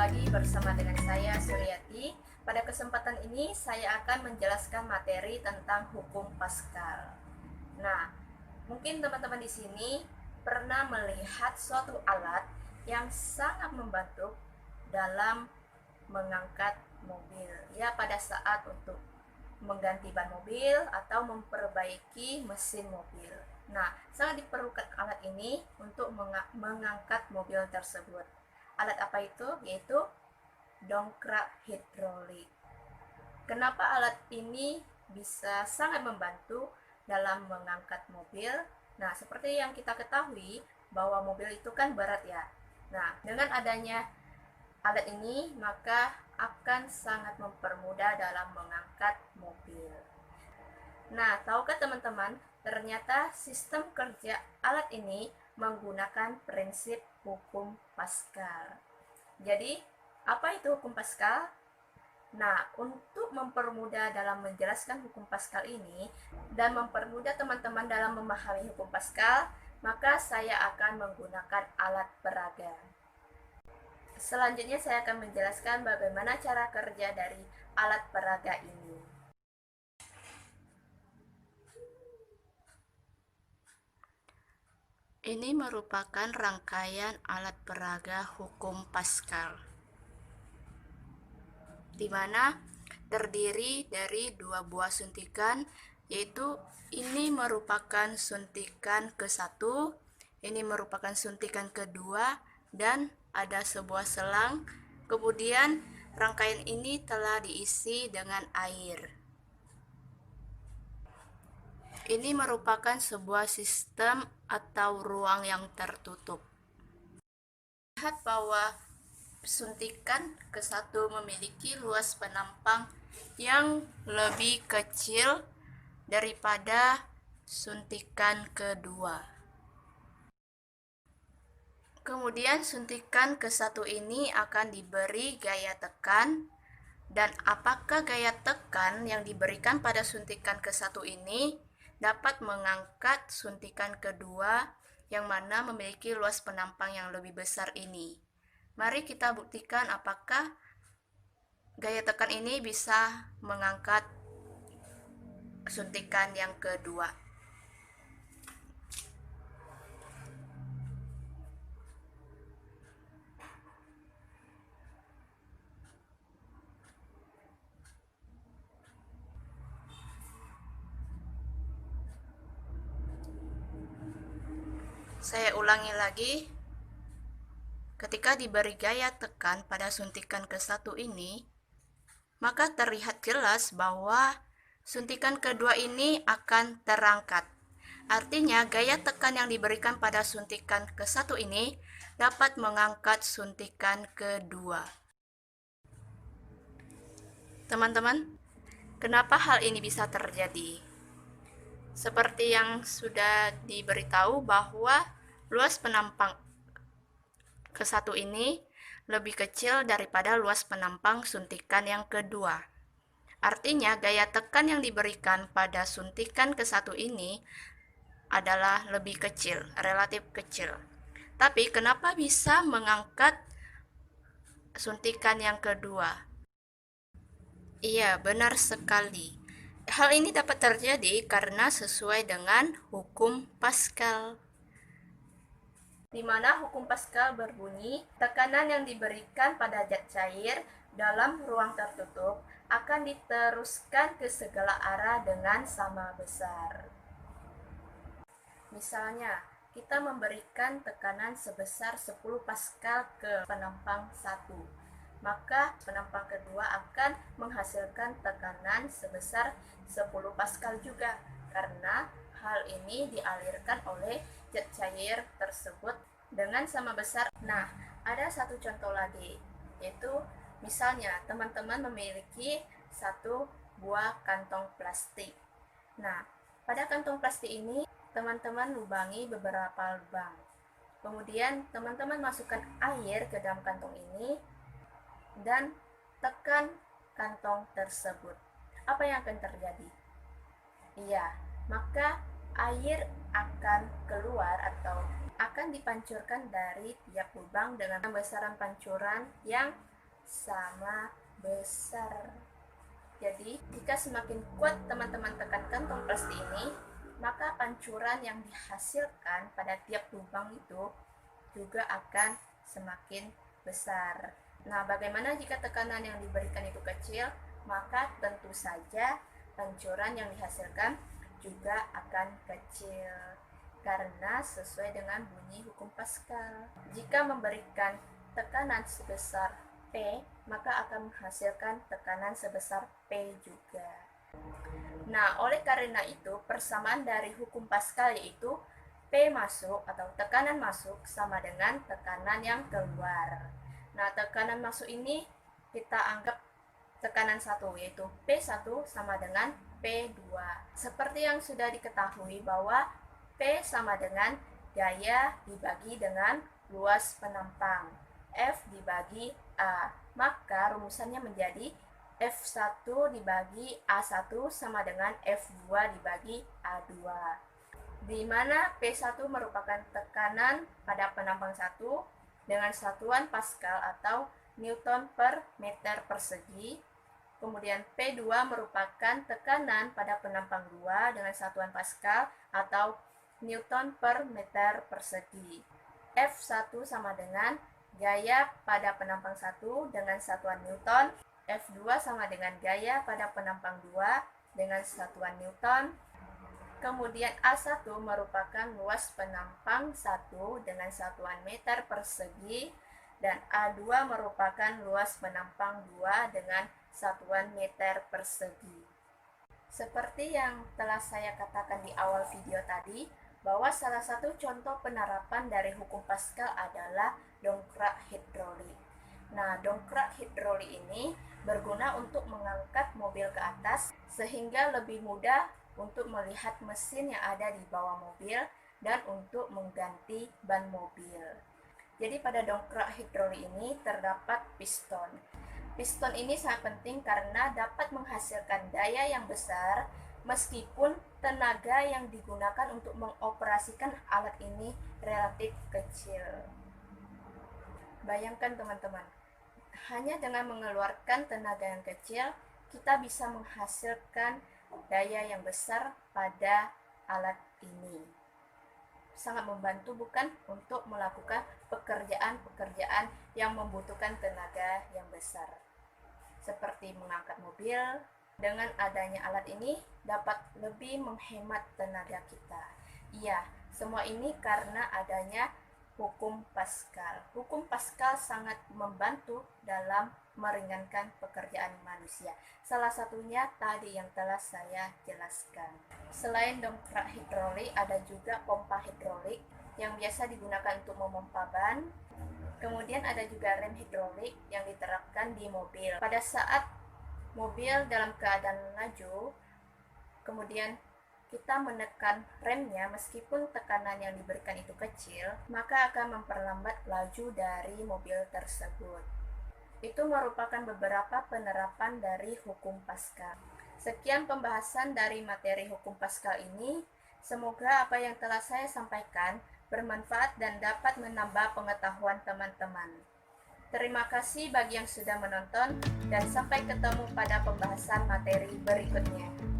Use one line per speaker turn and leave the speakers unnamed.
lagi bersama dengan saya Suryati. Pada kesempatan ini saya akan menjelaskan materi tentang hukum Pascal. Nah, mungkin teman-teman di sini pernah melihat suatu alat yang sangat membantu dalam mengangkat mobil. Ya, pada saat untuk mengganti ban mobil atau memperbaiki mesin mobil. Nah, sangat diperlukan alat ini untuk mengangkat mobil tersebut. Alat apa itu? Yaitu dongkrak hidrolik. Kenapa alat ini bisa sangat membantu dalam mengangkat mobil? Nah, seperti yang kita ketahui bahwa mobil itu kan berat ya. Nah, dengan adanya alat ini maka akan sangat mempermudah dalam mengangkat mobil. Nah, tahukah teman-teman, ternyata sistem kerja alat ini menggunakan prinsip hukum Pascal. Jadi, apa itu hukum Pascal? Nah, untuk mempermudah dalam menjelaskan hukum Pascal ini dan mempermudah teman-teman dalam memahami hukum Pascal, maka saya akan menggunakan alat peraga. Selanjutnya saya akan menjelaskan bagaimana cara kerja dari alat peraga ini. Ini merupakan rangkaian alat peraga hukum Pascal, di mana terdiri dari dua buah suntikan, yaitu ini merupakan suntikan ke-1, ini merupakan suntikan kedua, dan ada sebuah selang. Kemudian rangkaian ini telah diisi dengan air. Ini merupakan sebuah sistem atau ruang yang tertutup. Lihat bahwa suntikan ke-1 memiliki luas penampang yang lebih kecil daripada suntikan kedua. Kemudian suntikan ke-1 ini akan diberi gaya tekan, dan apakah gaya tekan yang diberikan pada suntikan ke-1 ini dapat mengangkat suntikan kedua yang mana memiliki luas penampang yang lebih besar ini. Mari kita buktikan apakah gaya tekan ini bisa mengangkat suntikan yang kedua. Saya ulangi lagi. Ketika diberi gaya tekan pada suntikan ke-1 ini, maka terlihat jelas bahwa suntikan kedua ini akan terangkat. Artinya, gaya tekan yang diberikan pada suntikan ke-1 ini dapat mengangkat suntikan kedua. Teman-teman, kenapa hal ini bisa terjadi? Seperti yang sudah diberitahu bahwa luas penampang ke-1 ini lebih kecil daripada luas penampang suntikan yang kedua. Artinya, gaya tekan yang diberikan pada suntikan ke-1 ini adalah lebih kecil, relatif kecil. Tapi kenapa bisa mengangkat suntikan yang kedua? Iya, benar sekali. Hal ini dapat terjadi karena sesuai dengan hukum Pascal, di mana hukum Pascal berbunyi, tekanan yang diberikan pada zat cair dalam ruang tertutup akan diteruskan ke segala arah dengan sama besar. Misalnya, kita memberikan tekanan sebesar 10 Pascal ke penampang 1, maka penampang kedua akan menghasilkan tekanan sebesar 10 Pascal juga, karena hal ini dialirkan oleh zat cair tersebut dengan sama besar. Nah, ada satu contoh lagi, yaitu misalnya teman-teman memiliki satu buah kantong plastik. Nah, pada kantong plastik ini teman-teman lubangi beberapa lubang. Kemudian teman-teman masukkan air ke dalam kantong ini dan tekan kantong tersebut. Apa yang akan terjadi? Iya, maka air akan keluar atau akan dipancurkan dari tiap lubang dengan besaran pancuran yang sama besar. Jadi, jika semakin kuat teman-teman tekankan tong plastik ini, maka pancuran yang dihasilkan pada tiap lubang itu juga akan semakin besar. Nah, bagaimana jika tekanan yang diberikan itu kecil? Maka tentu saja pancuran yang dihasilkan juga akan kecil, karena sesuai dengan bunyi hukum Pascal. Jika memberikan tekanan sebesar P, maka akan menghasilkan tekanan sebesar P juga. Nah, oleh karena itu, persamaan dari hukum Pascal yaitu P masuk atau tekanan masuk sama dengan tekanan yang keluar. Nah, tekanan masuk ini kita anggap tekanan 1, yaitu P1 sama dengan P2. Seperti yang sudah diketahui bahwa P sama dengan gaya dibagi dengan luas penampang, F dibagi A. Maka rumusannya menjadi F1 dibagi A1 sama dengan F2 dibagi A2. Di mana P1 merupakan tekanan pada penampang 1 dengan satuan Pascal atau Newton per meter persegi. Kemudian P2 merupakan tekanan pada penampang 2 dengan satuan Pascal atau Newton per meter persegi. F1 sama dengan gaya pada penampang 1 dengan satuan Newton. F2 sama dengan gaya pada penampang 2 dengan satuan Newton. Kemudian A1 merupakan luas penampang 1 dengan satuan meter persegi, dan A2 merupakan luas penampang 2 dengan satuan meter persegi. Seperti yang telah saya katakan di awal video tadi, bahwa salah satu contoh penerapan dari hukum Pascal adalah dongkrak hidrolik. Nah, dongkrak hidrolik ini berguna untuk mengangkat mobil ke atas sehingga lebih mudah untuk melihat mesin yang ada di bawah mobil dan untuk mengganti ban mobil. Jadi pada dongkrak hidrolik ini terdapat piston. Piston ini sangat penting karena dapat menghasilkan daya yang besar meskipun tenaga yang digunakan untuk mengoperasikan alat ini relatif kecil. Bayangkan teman-teman, hanya dengan mengeluarkan tenaga yang kecil, kita bisa menghasilkan daya yang besar pada alat ini. Sangat membantu bukan untuk melakukan pekerjaan-pekerjaan yang membutuhkan tenaga yang besar, seperti mengangkat mobil. Dengan adanya alat ini dapat lebih menghemat tenaga kita. Iya, semua ini karena adanya hukum Pascal. Hukum Pascal sangat membantu dalam meringankan pekerjaan manusia. Salah satunya tadi yang telah saya jelaskan. Selain dongkrak hidrolik, ada juga pompa hidrolik yang biasa digunakan untuk memompa ban. Kemudian ada juga rem hidrolik yang diterapkan di mobil. Pada saat mobil dalam keadaan laju, kemudian kita menekan remnya meskipun tekanan yang diberikan itu kecil, maka akan memperlambat laju dari mobil tersebut. Itu merupakan beberapa penerapan dari hukum Pascal. Sekian pembahasan dari materi hukum Pascal ini. Semoga apa yang telah saya sampaikan bermanfaat dan dapat menambah pengetahuan teman-teman. Terima kasih bagi yang sudah menonton dan sampai ketemu pada pembahasan materi berikutnya.